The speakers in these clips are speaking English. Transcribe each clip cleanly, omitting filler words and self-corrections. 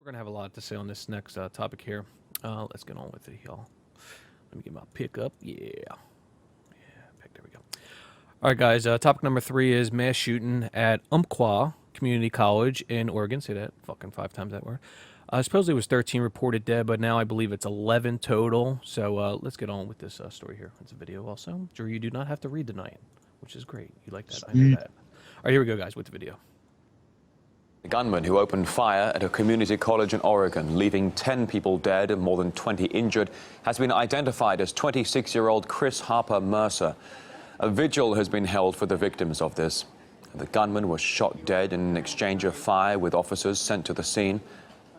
We're going to have a lot to say on this next topic here. Let's get on with it, y'all. Let me get my pick up. Yeah. Pick. There we go. All right, guys. Topic number 3 is mass shooting at Umpqua Community College in Oregon. Say that fucking 5 times that word. Supposedly it was 13 reported dead, but now I believe it's 11 total. So let's get on with this story here. It's a video also. Drew, you do not have to read tonight, which is great. You like that. I know that. All right, here we go, guys, with the video. A gunman who opened fire at a community college in Oregon, leaving 10 people dead and more than 20 injured, has been identified as 26-year-old Chris Harper Mercer. A vigil has been held for the victims of this. The gunman was shot dead in an exchange of fire with officers sent to the scene.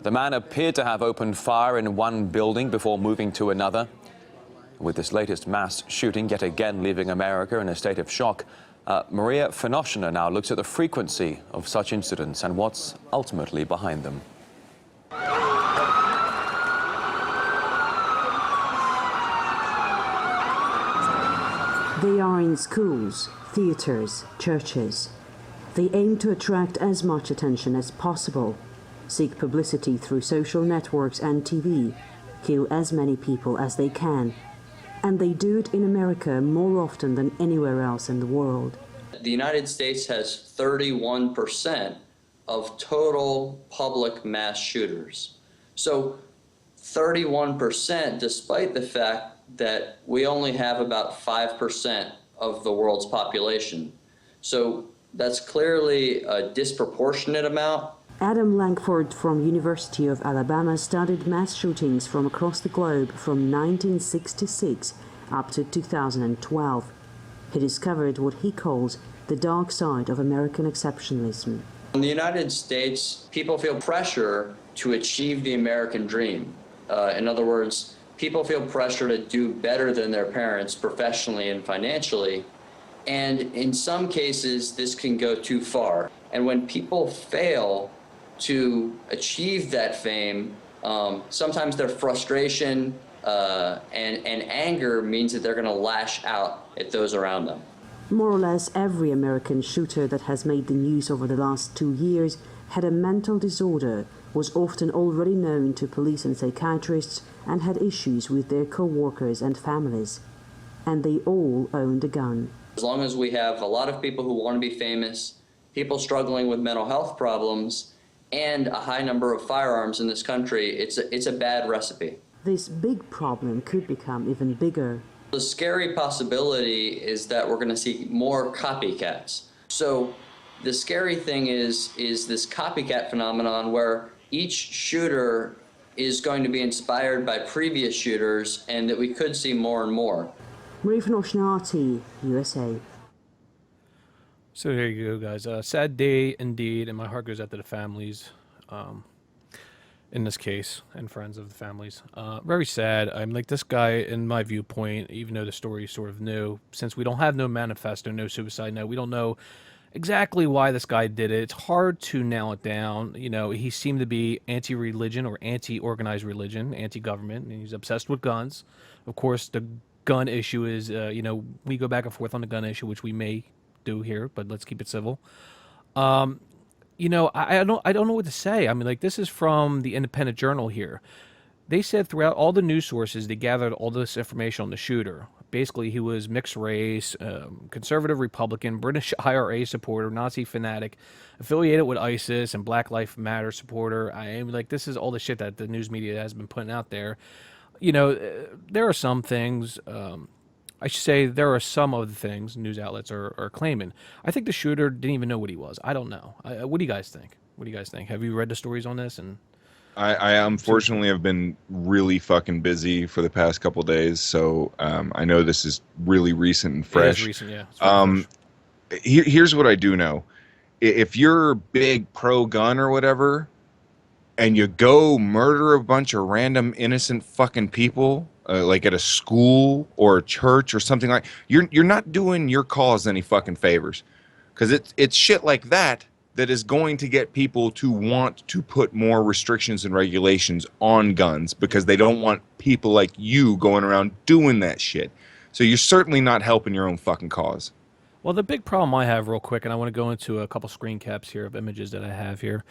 The man appeared to have opened fire in one building before moving to another. With this latest mass shooting yet again leaving America in a state of shock, Maria Finoshina now looks at the frequency of such incidents and what's ultimately behind them. They are in schools, theaters, churches. They aim to attract as much attention as possible, seek publicity through social networks and TV, kill as many people as they can. And they do it in America more often than anywhere else in the world. The United States has 31% of total public mass shooters. So 31%, despite the fact that we only have about 5% of the world's population. So that's clearly a disproportionate amount. Adam Langford from University of Alabama studied mass shootings from across the globe from 1966 up to 2012. He discovered what he calls the dark side of American exceptionalism. In the United States, people feel pressure to achieve the American dream. In other words, people feel pressure to do better than their parents professionally and financially. And in some cases, this can go too far. And when people fail to achieve that fame, sometimes their frustration and anger means that they're going to lash out at those around them. More or less every American shooter that has made the news over the last 2 years had a mental disorder, was often already known to police and psychiatrists, and had issues with their co-workers and families. And they all owned a gun. As long as we have a lot of people who want to be famous, people struggling with mental health problems, and a high number of firearms in this country, it's a bad recipe. This big problem could become even bigger. The scary possibility is that we're going to see more copycats. So the scary thing is this copycat phenomenon where each shooter is going to be inspired by previous shooters, and that we could see more and more. Maria Finoshina, USA. So there you go, guys. Sad day indeed, and my heart goes out to the families in this case, and friends of the families. Very sad. I'm like, this guy, in my viewpoint, even though the story is sort of new, since we don't have no manifesto, no suicide note, we don't know exactly why this guy did it. It's hard to nail it down. You know, he seemed to be anti-religion or anti-organized religion, anti-government, and he's obsessed with guns. Of course, the gun issue is, we go back and forth on the gun issue, which we may do here, but let's keep it civil. I don't know what to say. I mean, like, this is from the Independent Journal here. They said throughout all the news sources, they gathered all this information on the shooter. Basically, he was mixed race, conservative Republican, British IRA supporter, Nazi fanatic, affiliated with ISIS, and Black Lives Matter supporter. I mean, like, this is all the shit that the news media has been putting out there. You know, there are some things, I should say there are some of the things news outlets are claiming. I think the shooter didn't even know what he was. I don't know. What do you guys think? What do you guys think? Have you read the stories on this? And I unfortunately have been really fucking busy for the past couple days, so I know this is really recent and fresh. It is recent, yeah. Fresh. Here's what I do know. If you're big pro-gun or whatever, and you go murder a bunch of random innocent fucking people, like at a school or a church or something like, you're not doing your cause any fucking favors, because it's shit like that is going to get people to want to put more restrictions and regulations on guns, because they don't want people like you going around doing that shit. So you're certainly not helping your own fucking cause. Well, the big problem I have, real quick, and I want to go into a couple screen caps here of images that I have here.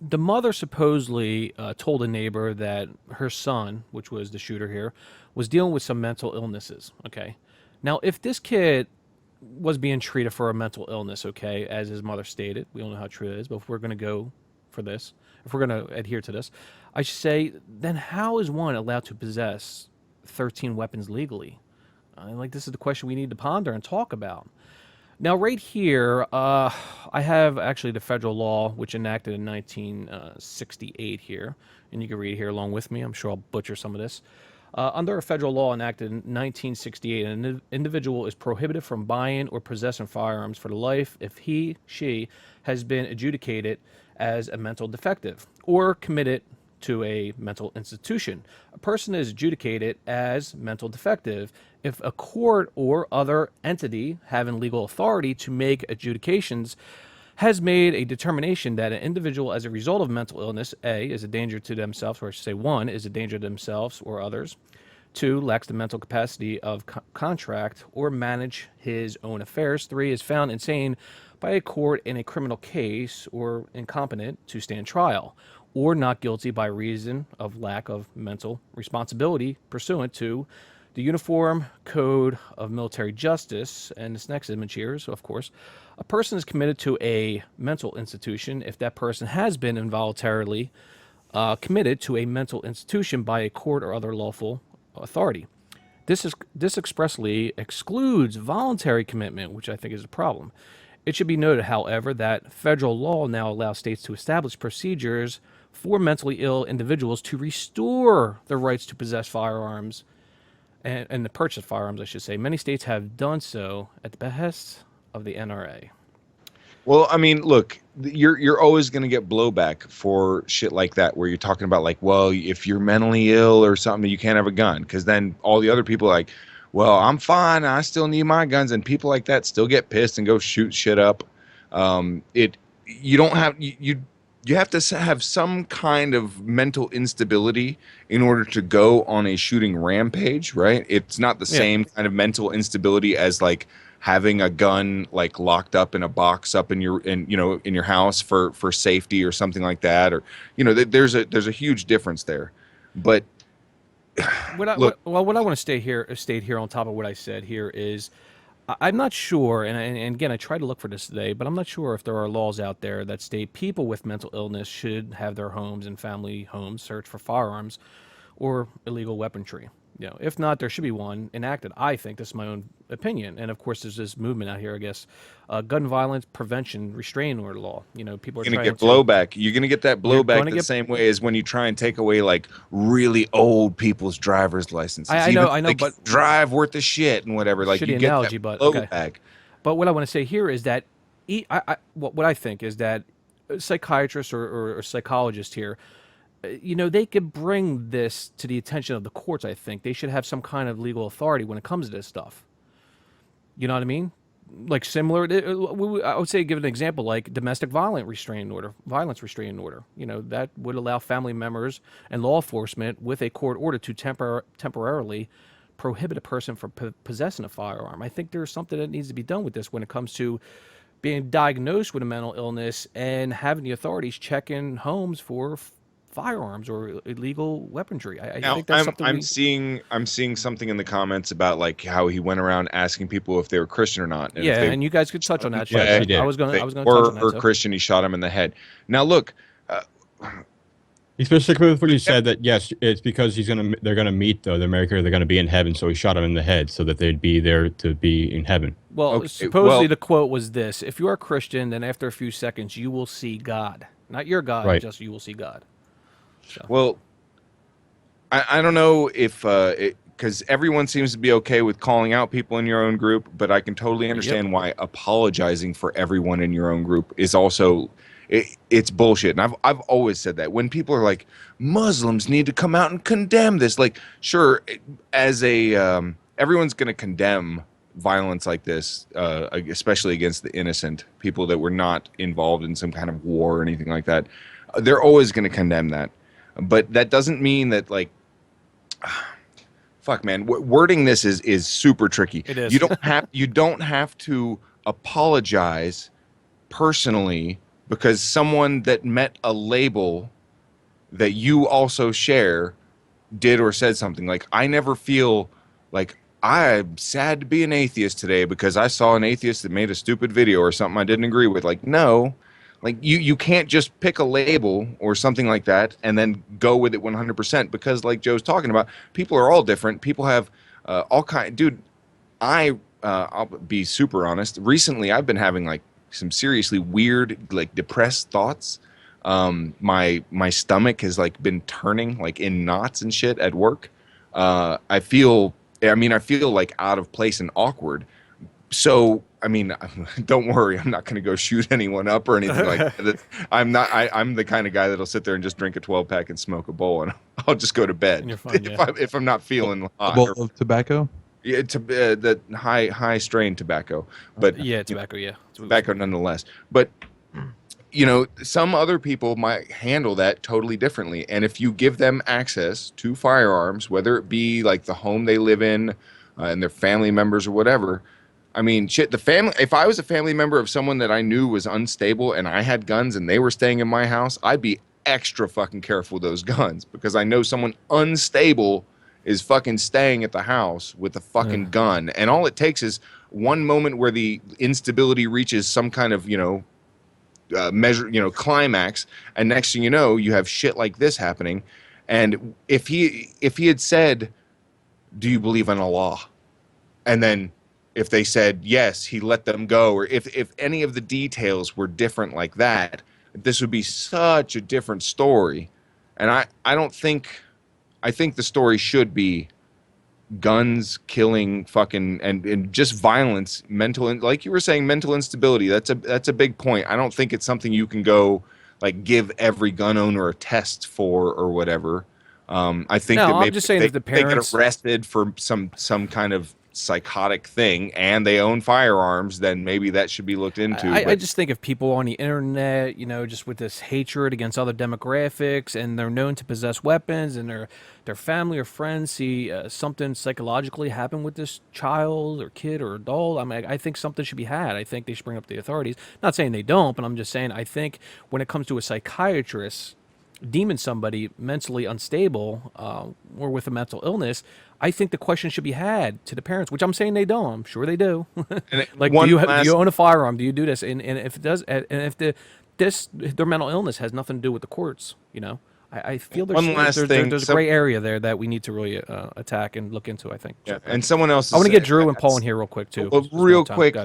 the mother supposedly told a neighbor that her son, which was the shooter here, was dealing with some mental illnesses. Okay. Now, if this kid was being treated for a mental illness, okay, as his mother stated, we don't know how true it is, but if we're going to go for this, if we're going to adhere to this, I should say, then how is one allowed to possess 13 weapons legally? Like, this is the question we need to ponder and talk about. Now, right here, I have actually the federal law, which enacted in 1968 here, and you can read here along with me. I'm sure I'll butcher some of this. Under a federal law enacted in 1968, an individual is prohibited from buying or possessing firearms for life if she has been adjudicated as a mental defective or committed to a mental institution. A person is adjudicated as mental defective if a court or other entity having legal authority to make adjudications has made a determination that an individual as a result of mental illness, A, is a danger to themselves, or I should say 1, is a danger to themselves or others, 2, lacks the mental capacity of contract or manage his own affairs, 3, is found insane by a court in a criminal case or incompetent to stand trial, or not guilty by reason of lack of mental responsibility pursuant to the Uniform Code of Military Justice. And this next image here is, of course, a person is committed to a mental institution if that person has been involuntarily committed to a mental institution by a court or other lawful authority. This expressly excludes voluntary commitment, which I think is a problem. It should be noted, however, that federal law now allows states to establish procedures for mentally ill individuals to restore the rights to possess firearms and the purchase firearms, I should say. Many states have done so at the behest of the NRA. Well, I mean, look, you're always going to get blowback for shit like that, where you're talking about like, well, if you're mentally ill or something, you can't have a gun, because then all the other people are like, well, I'm fine, I still need my guns, and people like that still get pissed and go shoot shit up. You don't have you have to have some kind of mental instability in order to go on a shooting rampage, right? It's not the same kind of mental instability as like having a gun like locked up in a box up in your house for safety or something like that, or there's a huge difference there. But what I want to state here on top of what I said here is, I'm not sure, and again, I tried to look for this today, but I'm not sure if there are laws out there that state people with mental illness should have their homes and family homes searched for firearms or illegal weaponry. If not, there should be one enacted. I think this is my own opinion, and of course, there's this movement out here. I guess gun violence prevention restraining order law. People are going to trying get blowback. You're going to get that blowback the same way as when you try and take away like really old people's driver's licenses. I know, but drive worth the shit and whatever. Like, you get analogy, that blowback. Okay. But what I want to say here is that what I think is that psychiatrists or psychologists here, they could bring this to the attention of the courts. I think they should have some kind of legal authority when it comes to this stuff. You know what I mean? Like similar, I would say, give an example like domestic violence restraining order. That would allow family members and law enforcement with a court order to temporarily prohibit a person from possessing a firearm. I think there's something that needs to be done with this when it comes to being diagnosed with a mental illness and having the authorities check in homes for firearms or illegal weaponry. I think that's something I'm seeing something in the comments about like how he went around asking people if they were Christian or not. And and you guys could touch on that. Yeah, I was going to touch on that. Or Christian, he shot him in the head. Now look, he specifically said that yes, it's because they're gonna meet though. They're gonna be in heaven, so he shot him in the head so that they'd be there to be in heaven. Well, supposedly the quote was this: "If you are a Christian, then after a few seconds you will see God, not your God, right. Just you will see God." So. Well, I don't know if because everyone seems to be okay with calling out people in your own group, but I can totally understand why apologizing for everyone in your own group is also it's bullshit. And I've always said that when people are like, Muslims need to come out and condemn this, like, sure, as a everyone's going to condemn violence like this, especially against the innocent people that were not involved in some kind of war or anything like that. They're always going to condemn that. But that doesn't mean that, like, fuck, man, wording this is super tricky. It is. You don't have to apologize personally because someone that met a label that you also share did or said something. Like, I never feel like I'm sad to be an atheist today because I saw an atheist that made a stupid video or something I didn't agree with. Like, no, like you can't just pick a label or something like that and then go with it 100%, because like Joe's talking about, people are all different. People have all kind. Dude, I'll be super honest. Recently, I've been having like some seriously weird, like depressed thoughts. My stomach has like been turning like in knots and shit at work. I feel like out of place and awkward. So, I mean, don't worry, I'm not going to go shoot anyone up or anything like that. I'm not. I'm the kind of guy that'll sit there and just drink a 12-pack and smoke a bowl, and I'll just go to bed. And you're fine, if I'm not feeling A hot. bowl of tobacco. Yeah, the high strain tobacco, but yeah, tobacco. Yeah, tobacco nonetheless. But some other people might handle that totally differently, and if you give them access to firearms, whether it be like the home they live in and their family members or whatever. I mean, shit, the family. If I was a family member of someone that I knew was unstable and I had guns and they were staying in my house, I'd be extra fucking careful with those guns, because I know someone unstable is fucking staying at the house with a fucking gun, and all it takes is one moment where the instability reaches some kind of measure, climax, and next thing you know, you have shit like this happening. And if he had said, "Do you believe in Allah?" and then if they said yes, he let them go, or if any of the details were different like that, this would be such a different story. And I think the story should be guns, killing, fucking, and just violence, like you were saying, mental instability. That's a big point. I don't think it's something you can go like give every gun owner a test for or whatever. I think that maybe I'm just saying, they, if the they parents get arrested for some kind of psychotic thing and they own firearms, then maybe that should be looked into. I just think if people on the internet, just with this hatred against other demographics, and they're known to possess weapons, and their family or friends see something psychologically happen with this child or kid or adult, I mean, I think something should be had. I think they should bring up the authorities. Not saying they don't, but I'm just saying, I think when it comes to a psychiatrist deeming somebody mentally unstable or with a mental illness, I think the question should be had to the parents, which I'm saying they don't. I'm sure they do. Like, do you own a firearm? Do you do this? And if it does, and if their mental illness has nothing to do with the courts, I feel there's a gray area there that we need to really attack and look into, I think. Yeah. And someone else. I want to get Drew and Paul in here real quick too. Well, real quick,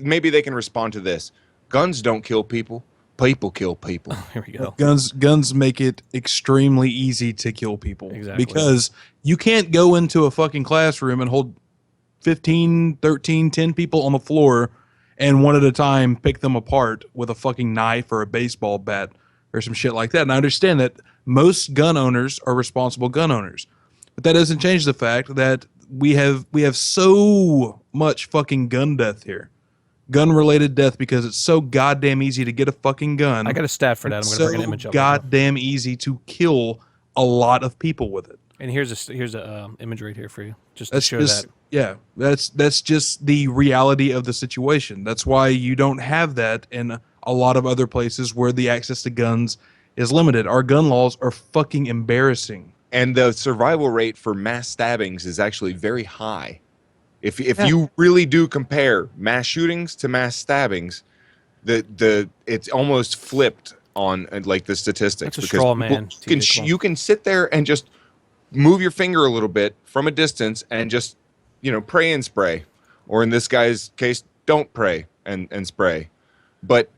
maybe they can respond to this. Guns don't kill people. People kill people. Here we go. Guns make it extremely easy to kill people. Exactly. Because you can't go into a fucking classroom and hold 15, 13, 10 people on the floor and one at a time pick them apart with a fucking knife or a baseball bat or some shit like that. And I understand that most gun owners are responsible gun owners. But that doesn't change the fact that we have so much fucking gun death here. Gun-related death, because it's so goddamn easy to get a fucking gun. I got a stat for that. I'm going to bring an image up. Goddamn easy to kill a lot of people with it. And here's a image right here for you, just to show that. Yeah, that's just the reality of the situation. That's why you don't have that in a lot of other places where the access to guns is limited. Our gun laws are fucking embarrassing. And the survival rate for mass stabbings is actually very high. If you really do compare mass shootings to mass stabbings, it's almost flipped on like the statistics. That's a straw man. You can sit there and just move your finger a little bit from a distance and just pray and spray, or in this guy's case, don't pray and spray. But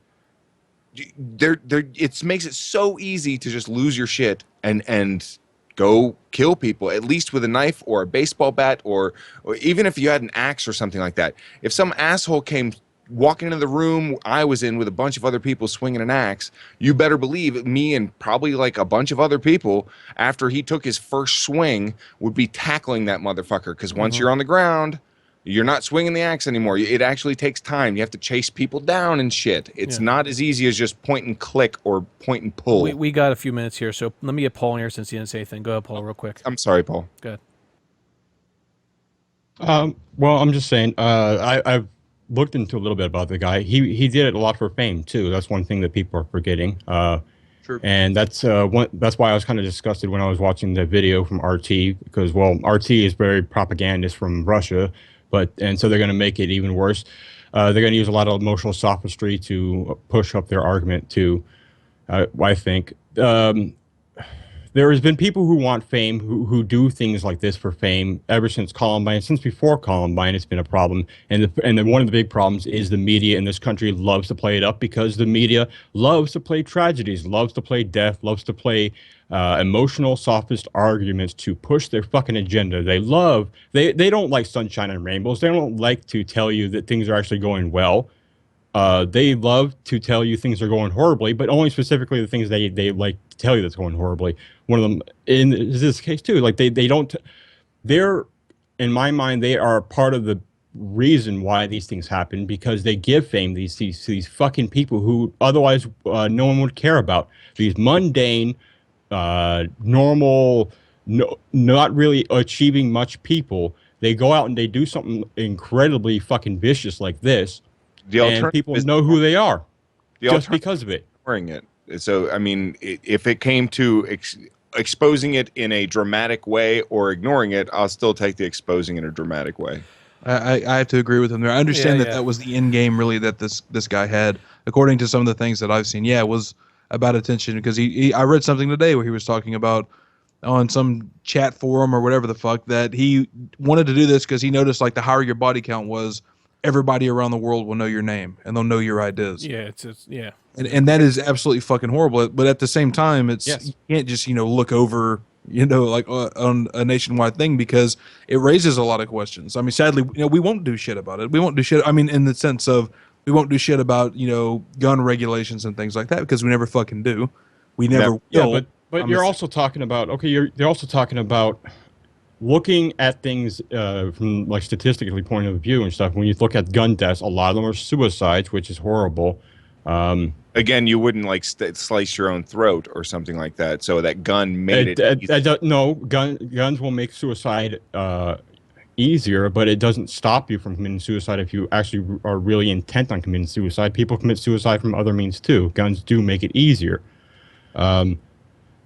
it makes it so easy to just lose your shit and go kill people, at least with a knife or a baseball bat, or even if you had an axe or something like that. If some asshole came walking into the room I was in with a bunch of other people swinging an axe, you better believe me and probably like a bunch of other people, after he took his first swing, would be tackling that motherfucker. Because once you're on the ground, you're not swinging the axe anymore. It actually takes time. You have to chase people down and shit. It's not as easy as just point and click or point and pull. We got a few minutes here, so let me get Paul in here since he didn't say anything. Go ahead, Paul, real quick. I'm sorry, Paul. Go ahead. Well, I'm just saying, I've looked into a little bit about the guy. He did it a lot for fame too. That's one thing that people are forgetting. Sure. And that's why I was kind of disgusted when I was watching the video from RT, because RT is very propagandist from Russia, and so they're going to make it even worse. They're going to use a lot of emotional sophistry to push up their argument too. I think there has been people who want fame, who do things like this for fame ever since Columbine. Since before Columbine, it's been a problem. And one of the big problems is the media in this country loves to play it up, because the media loves to play tragedies, loves to play death, loves to play emotional sophist arguments to push their fucking agenda. They don't like sunshine and rainbows. They don't like to tell you that things are actually going well. They love to tell you things are going horribly, but only specifically the things they like to tell you that's going horribly. One of them in this case too, like they're, in my mind, they are part of the reason why these things happen, because they give fame these fucking people who otherwise no one would care about. These mundane, normal, not really achieving much people. They go out and they do something incredibly fucking vicious like this. And people know who they are just because of it. Ignoring it. So, I mean, if it came to exposing it in a dramatic way or ignoring it, I'll still take the exposing in a dramatic way. I have to agree with him there. I understand that was the end game, really, that this guy had, according to some of the things that I've seen. Yeah, it was about attention, because I read something today where he was talking about on some chat forum or whatever the fuck that he wanted to do this because he noticed, like, the higher your body count was, everybody around the world will know your name and they'll know your ideas. Yeah, yeah. And that is absolutely fucking horrible. But at the same time, you can't just, look over, like on a nationwide thing, because it raises a lot of questions. I mean, sadly, we won't do shit about it. We won't do shit. I mean, in the sense of we won't do shit about, gun regulations and things like that, because we never fucking do. We never will. Yeah, but you're also talking about, you're also talking about looking at things from, like, statistically point of view and stuff. When you look at gun deaths, a lot of them are suicides, which is horrible. Again, you wouldn't like slice your own throat or something like that. So that gun made it. No, guns will make suicide easier, but it doesn't stop you from committing suicide if you actually are really intent on committing suicide. People commit suicide from other means too. Guns do make it easier. But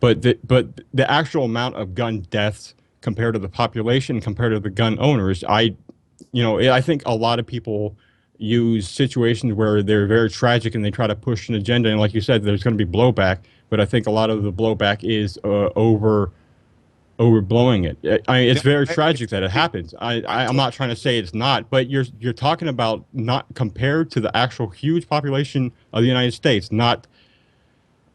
the actual amount of gun deaths compared to the population, compared to the gun owners, I think a lot of people use situations where they're very tragic and they try to push an agenda. And like you said, there's going to be blowback, but I think a lot of the blowback is overblowing it. I mean, it's very tragic that it happens. I'm not trying to say it's not, but you're talking about not compared to the actual huge population of the United States, not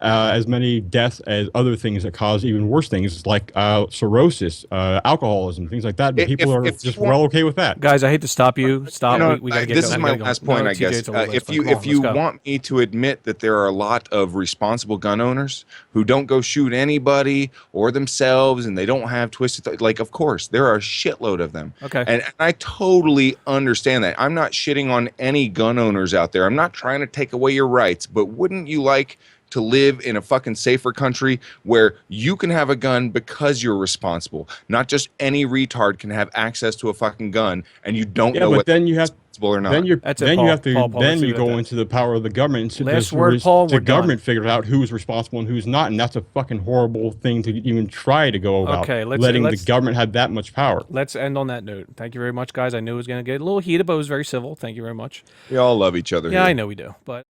as many deaths as other things that cause even worse things, like cirrhosis, alcoholism, things like that. But people are just well okay with that. Guys, I hate to stop you. Stop. We gotta get this going. is my last point, I guess. If you want me to admit that there are a lot of responsible gun owners who don't go shoot anybody or themselves, and they don't have twisted, like, of course, there are a shitload of them. Okay. And I totally understand that. I'm not shitting on any gun owners out there. I'm not trying to take away your rights, but wouldn't you like to live in a fucking safer country where you can have a gun because you're responsible? Not just any retard can have access to a fucking gun, and you don't know but then you have or not. Then you go into the power of the government. Last word, Paul. The government figures out who's responsible and who's not, and that's a fucking horrible thing to even try to go about. Okay, letting the government have that much power. Let's end on that note. Thank you very much, guys. I knew it was going to get a little heated, but it was very civil. Thank you very much. We all love each other. Yeah, here. I know we do, but.